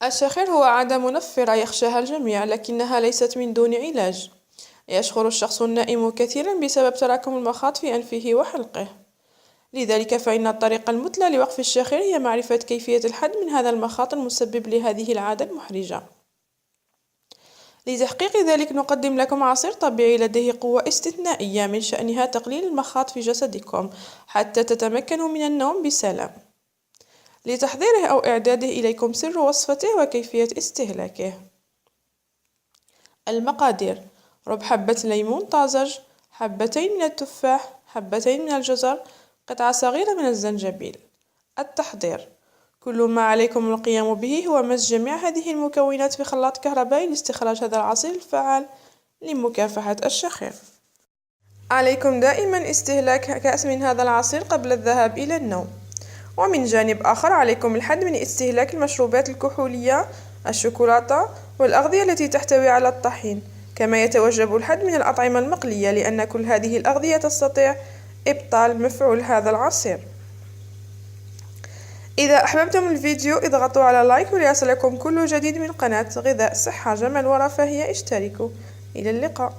الشخير هو عادة منفرة يخشاها الجميع، لكنها ليست من دون علاج. يشخر الشخص النائم كثيرا بسبب تراكم المخاط في أنفه وحلقه. لذلك فإن الطريقة المثلى لوقف الشخير هي معرفة كيفية الحد من هذا المخاط المسبب لهذه العادة المحرجة. لتحقيق ذلك نقدم لكم عصير طبيعي لديه قوة استثنائية من شأنها تقليل المخاط في جسدكم حتى تتمكنوا من النوم بسلام. لتحضيره أو إعداده إليكم سر وصفته وكيفية استهلاكه. المقادير: ربع حبة ليمون طازج، حبتين من التفاح، حبتين من الجزر، قطعة صغيرة من الزنجبيل. التحضير: كل ما عليكم القيام به هو مزج جميع هذه المكونات في خلاط كهربائي لاستخراج هذا العصير الفعال لمكافحة الشخير. عليكم دائما استهلاك كأس من هذا العصير قبل الذهاب إلى النوم. ومن جانب آخر عليكم الحد من استهلاك المشروبات الكحولية، الشوكولاتة والأغذية التي تحتوي على الطحين، كما يتوجب الحد من الأطعمة المقلية لأن كل هذه الأغذية تستطيع إبطال مفعول هذا العصير. إذا أحببتم الفيديو اضغطوا على لايك وليصلكم كل جديد من قناة غذاء صحة جمال ورفاهية. اشتركوا. إلى اللقاء.